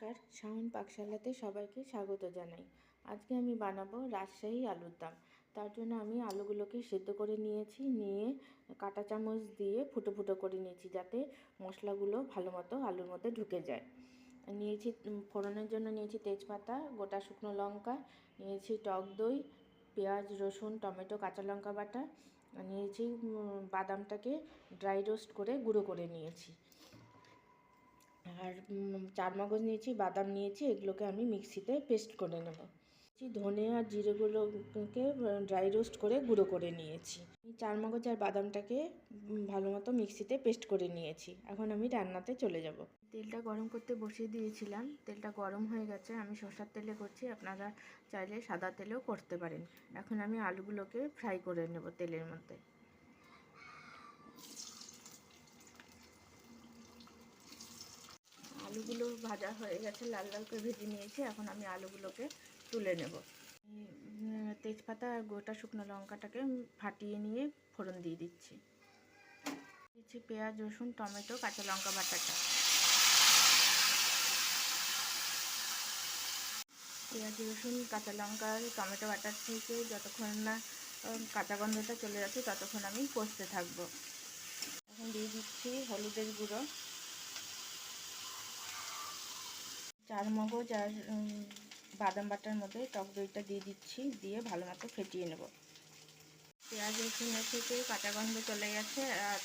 নমস্কার, শাওন পাকশালাতে সবাইকে স্বাগত জানাই। আজকে আমি বানাবো রাজশাহী আলুর দম। তার জন্য আমি আলুগুলোকে সেদ্ধ করে নিয়ে কাঁটা চামচ দিয়ে ফুটো ফুটো করে নিয়েছি, যাতে মশলাগুলো ভালো মতো আলুর মধ্যে ঢুকে যায়। নিয়েছি ফোড়নের জন্য নিয়েছি তেজপাতা, গোটা শুকনো লঙ্কা, নিয়েছি টক দই, পেঁয়াজ, রসুন, টমেটো, কাঁচা লঙ্কা বাটা, নিয়েছি বাদামটাকে ড্রাই রোস্ট করে গুঁড়ো করে নিয়েছি, আর চারমগজ নিয়েছি, বাদাম নিয়েছি। এগুলোকে আমি মিক্সিতে পেস্ট করে নেব। ধনে আর জিরেগুলোকে ড্রাই রোস্ট করে গুঁড়ো করে নিয়েছি। চারমগজ আর বাদামটাকে ভালো মতো মিক্সিতে পেস্ট করে নিয়েছি। এখন আমি রান্নাতে চলে যাব। তেলটা গরম করতে বসিয়ে দিয়েছিলাম। তেলটা গরম হয়ে গেছে। আমি সরষের তেলে করছি, আপনারা চাইলে সাদা তেলেও করতে পারেন। এখন আমি আলুগুলোকে ফ্রাই করে নেব তেলের মধ্যে। আলুগুলো ভাজা হয়ে গেছে, লাল লাল করে ভেজে নিয়েছি। এখন আমি আলুগুলোকে তুলে নেব। তেজপাতা আর গোটা শুকনো লঙ্কাটাকে ফাটিয়ে নিয়ে ফোড়ন দিয়ে দিচ্ছি। পেঁয়াজ, রসুন, টমেটো, কাঁচা লঙ্কা বাটাটা। পেঁয়াজ, রসুন, কাঁচা লঙ্কা, টমেটো বাটার থেকে যতক্ষণ না কাঁচা গন্ধটা চলে যাচ্ছে ততক্ষণ আমি কষতে থাকবো। এখন দিয়ে দিচ্ছি হলুদের গুঁড়ো, চারমগজ আর বাদাম বাটার মধ্যে টক দইটা দিয়ে দিচ্ছি, দিয়ে ভালো মতো ফেটিয়ে নেব। পেঁয়াজ রসুনের থেকে কাঁচা গন্ধ চলে গেছে আর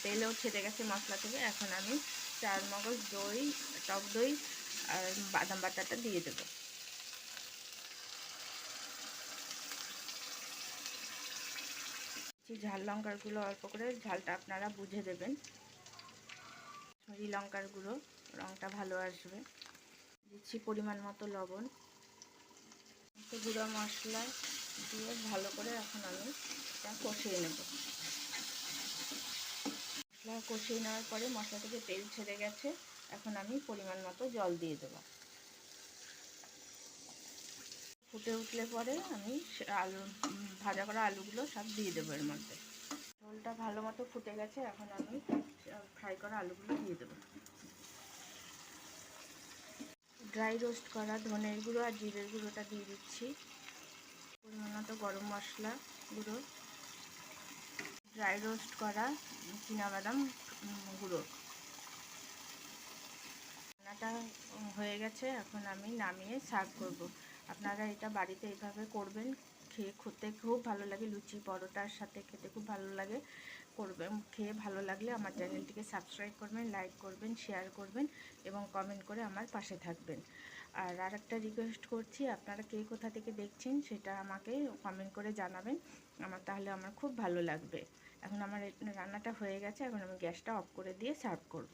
তেলেও ছেড়ে গেছে মশলা থেকে। এখন আমি চারমগজ, দই, টক দই আর বাদাম বাটাটা দিয়ে দেবো। ঝাল লঙ্কার গুঁড়ো অল্প করে, ঝালটা আপনারা বুঝে দেবেন। কাশ্মীরি লঙ্কার গুঁড়ো, রঙটা ভালো আসবে। দিচ্ছি পরিমাণ মতো লবণ। গুঁড়ো মশলা দিয়ে ভালো করে এখন আমি এটা কষিয়ে নেব। মশলা কষিয়ে নেওয়ার পরে মশলা থেকে তেল ছেড়ে গেছে। এখন আমি পরিমাণ মতো জল দিয়ে দেবো। ফুটে উঠলে পরে আমি আলু ভাজা করা আলুগুলো সব দিয়ে দেবো এর মধ্যে। ঝোলটা ভালো মতো ফুটে গেছে। এখন আমি ফ্রাই করা আলুগুলো দিয়ে দেবো। ড্রাই রোস্ট করা ধনের গুঁড়ো আর জিরের গুঁড়োটা দিয়ে দিচ্ছি। পরিমাণ মতো গরম মশলা গুঁড়ো, ড্রাই রোস্ট করা চিনাবাদাম গুঁড়ো। রান্নাটা হয়ে গেছে। এখন আমি নামিয়ে সার্ভ করব। আপনারা এটা বাড়িতে এইভাবে করবেন, খেতে খুব ভালো লাগে। লুচি পরোটার সাথে খেতে খুব ভালো লাগে। করবেন, খেয়ে ভালো লাগলে আমার চ্যানেলটিকে সাবস্ক্রাইব করবেন, লাইক করবেন, শেয়ার করবেন এবং কমেন্ট করে আমার পাশে থাকবেন। আর আরেকটা রিকোয়েস্ট করছি, আপনারা কে কোথা থেকে দেখছেন সেটা আমাকে কমেন্ট করে জানাবেন। তাহলে আমার খুব ভালো লাগবে। এখন আমার রান্নাটা হয়ে গেছে। এখন আমি গ্যাসটা অফ করে দিয়ে সার্ভ করব।